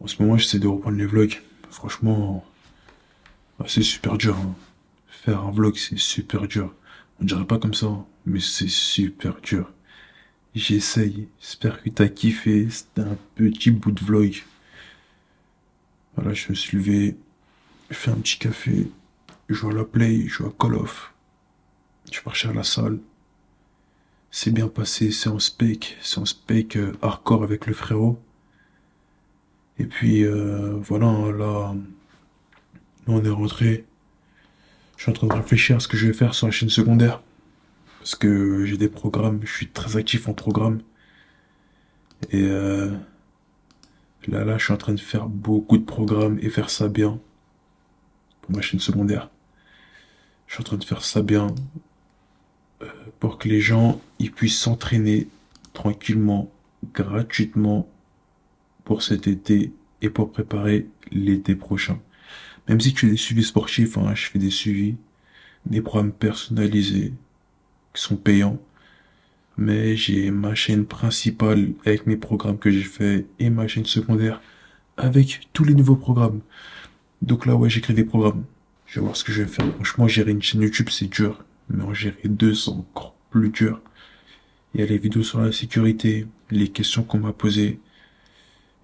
En ce moment, j'essaie de reprendre les vlogs. Franchement, c'est super dur, hein. Faire un vlog, c'est super dur. On dirait pas comme ça, hein, mais c'est super dur. J'essaye. J'espère que t'as kiffé. C'était un petit bout de vlog. Voilà, je me suis levé, j'ai fait un petit café, je joue à la Play, je joue à Call of. Je suis parti à la salle. C'est bien passé, séance spec hardcore avec le frérot. Et puis voilà, hein, là, on est rentré. Je suis en train de réfléchir à ce que je vais faire sur la chaîne secondaire. Parce que j'ai des programmes, je suis très actif en programme. Et là, je suis en train de faire beaucoup de programmes et faire ça bien pour ma chaîne secondaire. Je suis en train de faire ça bien pour que les gens ils puissent s'entraîner tranquillement, gratuitement pour cet été et pour préparer l'été prochain. Même si tu fais des suivis sportifs, hein, je fais des suivis, des programmes personnalisés qui sont payants. Mais j'ai ma chaîne principale avec mes programmes que j'ai fait et ma chaîne secondaire avec tous les nouveaux programmes. Donc là, ouais, j'écris des programmes. Je vais voir ce que je vais faire. Franchement, gérer une chaîne YouTube, c'est dur. Mais en gérer deux, c'est encore plus dur. Il y a les vidéos sur la sécurité, les questions qu'on m'a posées.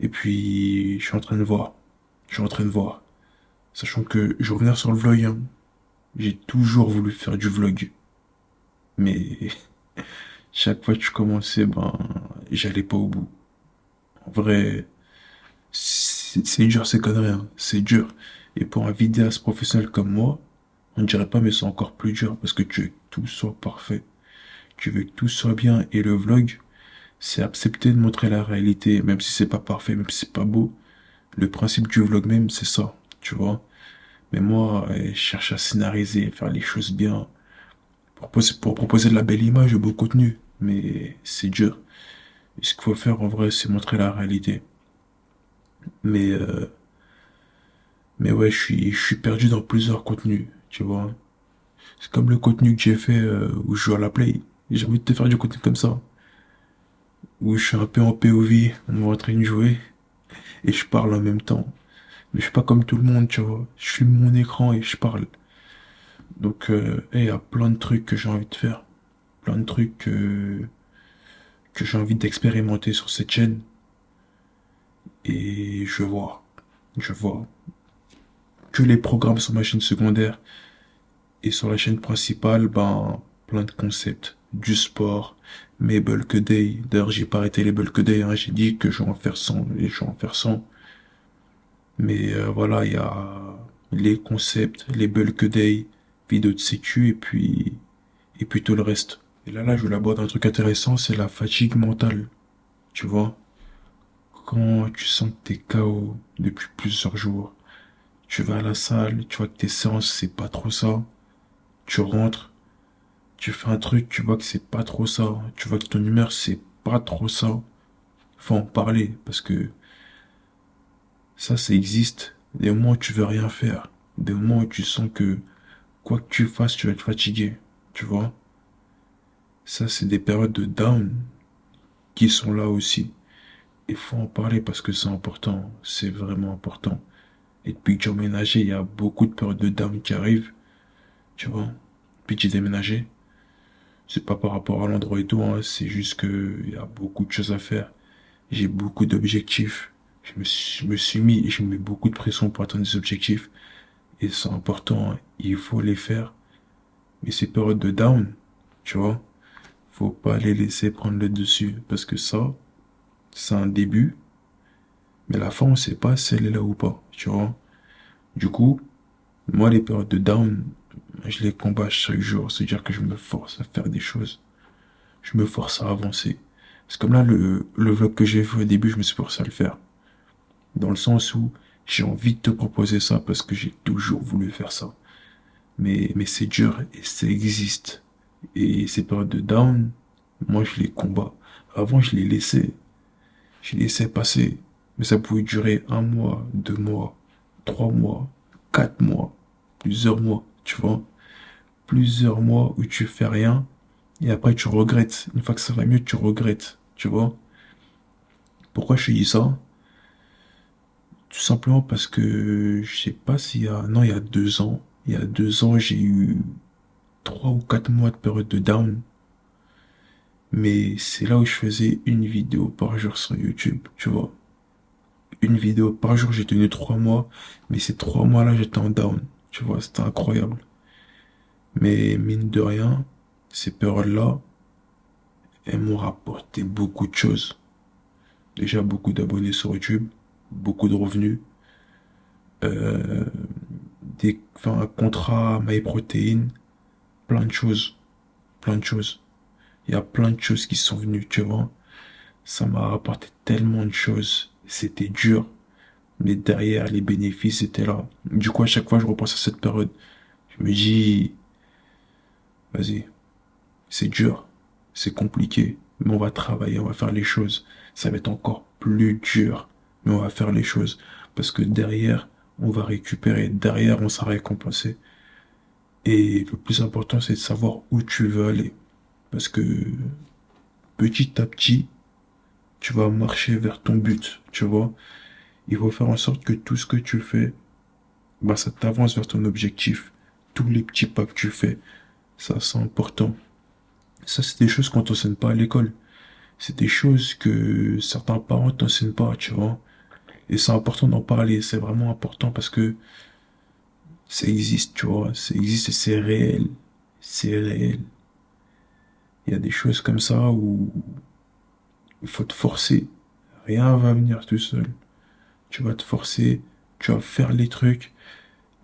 Et puis, je suis en train de voir. Je suis en train de voir. Sachant que je vais revenir sur le vlog, hein. J'ai toujours voulu faire du vlog. Mais chaque fois que je commençais, ben, j'allais pas au bout. En vrai, c'est dur ces conneries, hein. C'est dur. Et pour un vidéaste professionnel comme moi, on ne dirait pas, mais c'est encore plus dur parce que tu veux que tout soit parfait. Tu veux que tout soit bien. Et le vlog, c'est accepter de montrer la réalité, même si c'est pas parfait, même si c'est pas beau. Le principe du vlog même, c'est ça, tu vois. Mais moi, je cherche à scénariser, faire les choses bien, pour proposer de la belle image, de beau contenu. Mais c'est dur. Et ce qu'il faut faire en vrai, c'est montrer la réalité. Mais, euh, mais ouais, je suis perdu dans plusieurs contenus, tu vois. C'est comme le contenu que j'ai fait où je joue à la Play. J'ai envie de te faire du contenu comme ça. Où je suis un peu en POV, on est en train de jouer, et je parle en même temps. Mais je suis pas comme tout le monde, tu vois. Je filme mon écran et je parle. Donc, il y a plein de trucs que j'ai envie de faire. Plein de trucs que j'ai envie d'expérimenter sur cette chaîne. Et je vois que les programmes sur ma chaîne secondaire et sur la chaîne principale, ben, plein de concepts. Du sport, mes bulk day. D'ailleurs, j'ai pas arrêté les bulk day, hein. J'ai dit que je vais en faire 100 et je vais en faire 100. Mais voilà, il y a les concepts, les bulk day, vidéo de sécu et puis tout le reste. Et là, je voulais aborder un truc intéressant, c'est la fatigue mentale. Tu vois, quand tu sens que t'es KO depuis plusieurs jours, tu vas à la salle, tu vois que tes séances, c'est pas trop ça. Tu rentres, tu fais un truc, tu vois que c'est pas trop ça. Tu vois que ton humeur, c'est pas trop ça. Faut en parler, parce que ça existe. Des moments où tu veux rien faire. Des moments où tu sens que, quoi que tu fasses, tu vas être fatigué. Tu vois? Ça, c'est des périodes de down qui sont là aussi. Il faut en parler parce que c'est important. C'est vraiment important. Et depuis que j'ai emménagé, il y a beaucoup de périodes de down qui arrivent. Tu vois? Depuis que j'ai déménagé. C'est pas par rapport à l'endroit et tout, hein. C'est juste que il y a beaucoup de choses à faire. J'ai beaucoup d'objectifs. Je me suis mis et je me mets beaucoup de pression pour atteindre des objectifs. Et c'est important, hein. Il faut les faire. Mais ces périodes de down, tu vois, faut pas les laisser prendre le dessus. Parce que ça, c'est un début. Mais la fin, on sait pas si elle est là ou pas, tu vois. Du coup, moi, les périodes de down, je les combats chaque jour. C'est-à-dire que je me force à faire des choses. Je me force à avancer. C'est comme là, le vlog que j'ai fait au début, je me suis forcé à le faire. Dans le sens où j'ai envie de te proposer ça parce que j'ai toujours voulu faire ça. Mais c'est dur et ça existe. Et ces périodes de down, moi, je les combats. Avant, je les laissais. Je les laissais passer. Mais ça pouvait durer 1 mois, 2 mois, 3 mois, 4 mois, plusieurs mois, tu vois. Plusieurs mois où tu fais rien et après tu regrettes. Une fois que ça va mieux, tu regrettes, tu vois. Pourquoi je te dis ça? Tout simplement parce que je sais pas s'il y a, non, il y a 2 ans. Il y a 2 ans, j'ai eu 3 ou 4 mois de période de down. Mais c'est là où je faisais une vidéo par jour sur YouTube, tu vois. Une vidéo par jour, j'ai tenu 3 mois. Mais ces 3 mois-là, j'étais en down. Tu vois, c'était incroyable. Mais mine de rien, ces périodes-là, elles m'ont rapporté beaucoup de choses. Déjà beaucoup d'abonnés sur YouTube, beaucoup de revenus, euh, un contrat MyProtein, plein de choses, plein de choses. Il y a plein de choses qui sont venues, tu vois. Ça m'a rapporté tellement de choses. C'était dur, mais derrière, les bénéfices étaient là. Du coup, à chaque fois, je repense à cette période. Je me dis, vas-y, c'est dur, c'est compliqué, mais on va travailler, on va faire les choses. Ça va être encore plus dur, mais on va faire les choses. Parce que derrière, on va récupérer, derrière, on sera récompensé. Et le plus important, c'est de savoir où tu veux aller. Parce que petit à petit, tu vas marcher vers ton but, tu vois. Il faut faire en sorte que tout ce que tu fais, bah, ça t'avance vers ton objectif. Tous les petits pas que tu fais, ça, c'est important. Ça, c'est des choses qu'on t'enseigne pas à l'école. C'est des choses que certains parents t'enseignent pas, tu vois. Et c'est important d'en parler, c'est vraiment important parce que ça existe, tu vois. Ça existe et c'est réel. C'est réel. Il y a des choses comme ça où il faut te forcer. Rien va venir tout seul. Tu vas te forcer, tu vas faire les trucs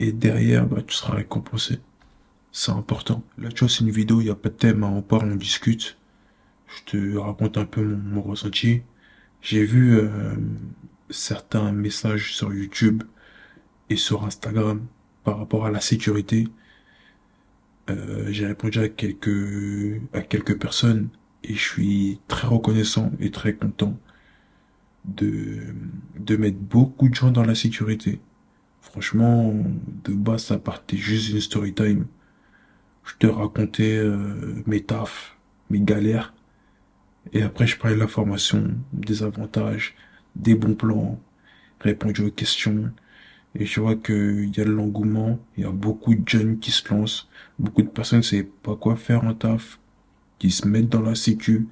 et derrière, bah, tu seras récompensé. C'est important. Là, tu vois, c'est une vidéo, il n'y a pas de thème, hein, on parle, on discute. Je te raconte un peu mon ressenti. J'ai vu certains messages sur YouTube et sur Instagram par rapport à la sécurité. J'ai répondu à quelques personnes et je suis très reconnaissant et très content de, de mettre beaucoup de gens dans la sécurité. Franchement, de base, ça partait juste d'une story time. Je te racontais mes tafs, mes galères. Et après, je parlais de la formation, des avantages, des bons plans, répondu aux questions. Et je vois qu'il y a de l'engouement, il y a beaucoup de jeunes qui se lancent, beaucoup de personnes ne savent pas quoi faire en taf, qui se mettent dans la sécu.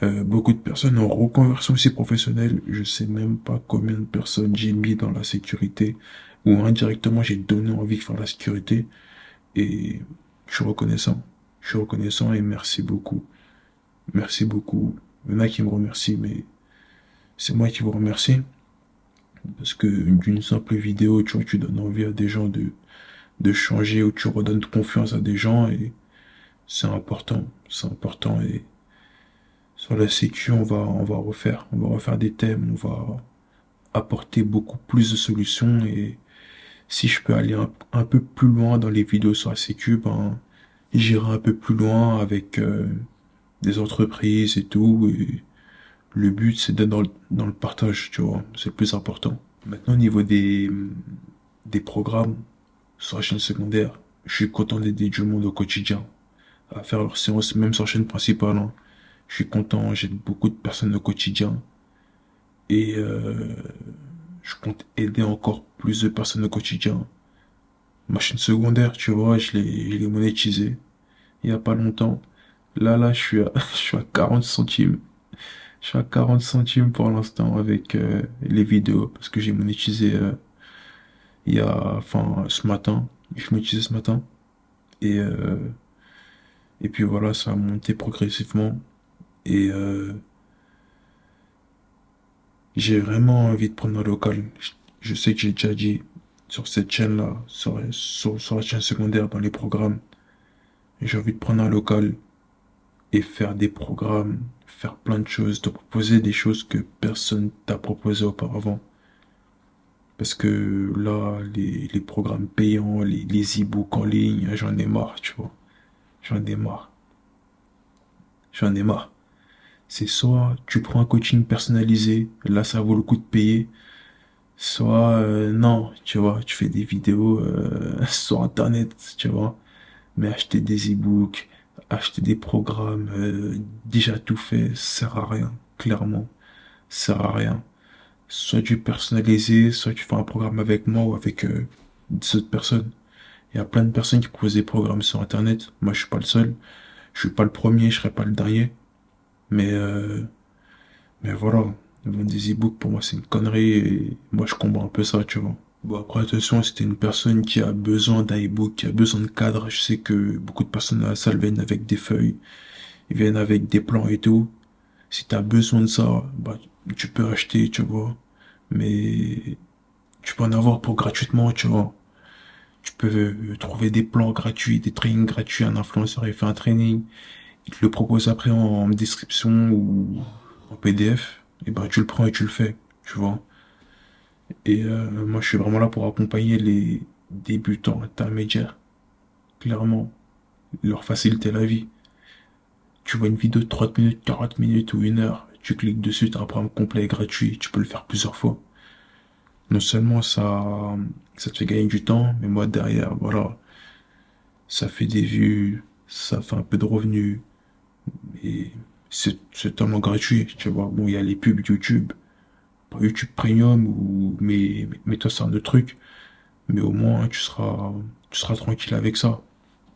Beaucoup de personnes en reconversion aussi professionnelle. Je sais même pas combien de personnes j'ai mis dans la sécurité ou indirectement j'ai donné envie de faire la sécurité. Et je suis reconnaissant. Je suis reconnaissant et merci beaucoup. Merci beaucoup. Il y en a qui me remercient, mais c'est moi qui vous remercie. Parce que d'une simple vidéo, tu vois, tu donnes envie à des gens de changer, où tu redonnes confiance à des gens et c'est important et sur la sécu, on va refaire des thèmes, on va apporter beaucoup plus de solutions et si je peux aller un peu plus loin dans les vidéos sur la sécu, ben, j'irai un peu plus loin avec des entreprises et tout. Et le but, c'est d'être dans le partage, tu vois. C'est le plus important. Maintenant, au niveau des programmes sur la chaîne secondaire, je suis content d'aider du monde au quotidien à faire leurs séances, même sur la chaîne principale, hein. Je suis content, j'aide beaucoup de personnes au quotidien et je compte aider encore plus de personnes au quotidien. Ma chaîne secondaire, tu vois, je l'ai monétisée il y a pas longtemps. Là, je suis à 40 centimes. Je suis à 40 centimes pour l'instant avec les vidéos parce que j'ai monétisé enfin, ce matin. Je monétisé ce matin. Et, euh, et puis voilà, ça a monté progressivement. Et j'ai vraiment envie de prendre un local. Je sais que j'ai déjà dit sur cette chaîne-là, sur la chaîne secondaire dans les programmes, j'ai envie de prendre un local et faire des programmes, faire plein de choses, te proposer des choses que personne t'a proposé auparavant. Parce que là, les programmes payants, les e-books en ligne, j'en ai marre, tu vois. J'en ai marre. J'en ai marre. C'est soit tu prends un coaching personnalisé, là ça vaut le coup de payer, soit non, tu vois, tu fais des vidéos sur internet, tu vois. Mais acheter des e-books, acheter des programmes déjà tout fait, ça sert à rien, clairement. Ça sert à rien. Soit tu personnalisé, soit tu fais un programme avec moi ou avec des autres personnes. Il y a plein de personnes qui proposent des programmes sur internet. Moi, je suis pas le seul. Je suis pas le premier, je serai pas le dernier. Mais, euh, mais voilà. Vendre des e-books, pour moi, c'est une connerie et moi, je combats un peu ça, tu vois. Bon, après, attention, si t'es une personne qui a besoin d'un e-book, qui a besoin de cadre, je sais que beaucoup de personnes à la salle viennent avec des feuilles, ils viennent avec des plans et tout. Si t'as besoin de ça, bah, tu peux acheter, tu vois. Mais tu peux en avoir pour gratuitement, tu vois. Tu peux trouver des plans gratuits, des trainings gratuits. Un influenceur, il fait un training, il te le propose après en description ou en PDF. Et ben, tu le prends et tu le fais, tu vois. Et moi, je suis vraiment là pour accompagner les débutants, intermédiaires, clairement, leur faciliter la vie. Tu vois une vidéo de 30 minutes, 40 minutes ou 1 heure, tu cliques dessus, t'as un programme complet et gratuit, tu peux le faire plusieurs fois. Non seulement ça te fait gagner du temps, mais moi derrière, voilà, ça fait des vues, ça fait un peu de revenus, et c'est tellement gratuit, tu vois. Bon, il y a les pubs YouTube, pas YouTube Premium mais toi c'est un autre truc, mais au moins tu seras tranquille avec ça.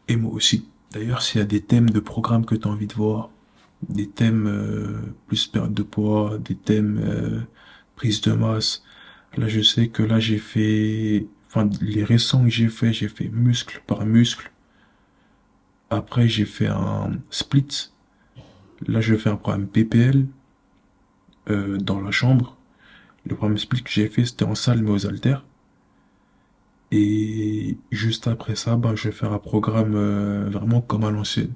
Et moi aussi. D'ailleurs, s'il y a des thèmes de programmes que tu as envie de voir, des thèmes plus perte de poids, des thèmes prise de masse, là je sais que là j'ai fait, enfin les récents que j'ai fait muscle par muscle. Après j'ai fait un split. Là je fais un programme PPL dans la chambre. Le premier split que j'ai fait, c'était en salle, mais aux haltères. Et juste après ça, bah, je vais faire un programme vraiment comme à l'ancienne,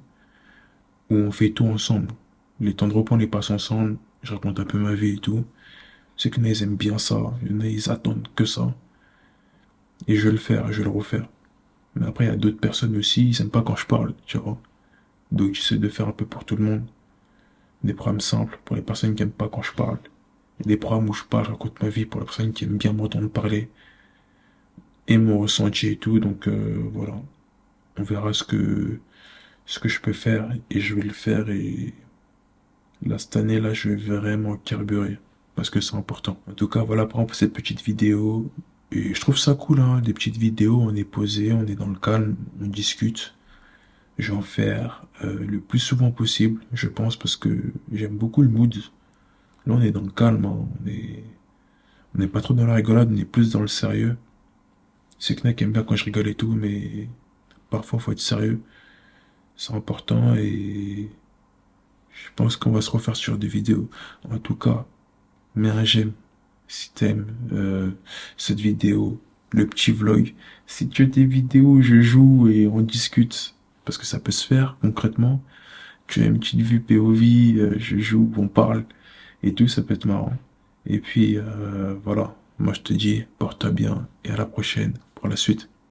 où on fait tout ensemble. Les temps de repos, on les passe ensemble. Je raconte un peu ma vie et tout. C'est que ils aiment bien ça. Il y en a, ils attendent que ça. Et je vais le faire, je vais le refaire. Mais après, il y a d'autres personnes aussi, ils aiment pas quand je parle, tu vois. Donc, j'essaie de faire un peu pour tout le monde. Des programmes simples pour les personnes qui aiment pas quand je parle. Et des programmes où je parle, je raconte ma vie pour les personnes qui aiment bien m'entendre parler. Et mon ressenti et tout. Donc voilà, on verra ce que je peux faire et je vais le faire et là cette année là je vais vraiment carburer parce que c'est important. En tout cas voilà pour cette petite vidéo et je trouve ça cool hein, des petites vidéos, on est posé, on est dans le calme, on discute. Je vais en faire le plus souvent possible, je pense parce que j'aime beaucoup le mood. Là on est dans le calme, hein, on n'est pas trop dans la rigolade, on est plus dans le sérieux. C'est que Knack aime bien quand je rigole et tout, mais parfois faut être sérieux. C'est important et je pense qu'on va se refaire sur des vidéos. En tout cas, mets un j'aime si t'aimes cette vidéo. le petit vlog. Si tu as des vidéos où je joue et on discute, parce que ça peut se faire concrètement, tu as une petite vue POV, je joue, on parle et tout, ça peut être marrant. Et puis voilà, moi je te dis, porte-toi bien et à la prochaine pour la suite.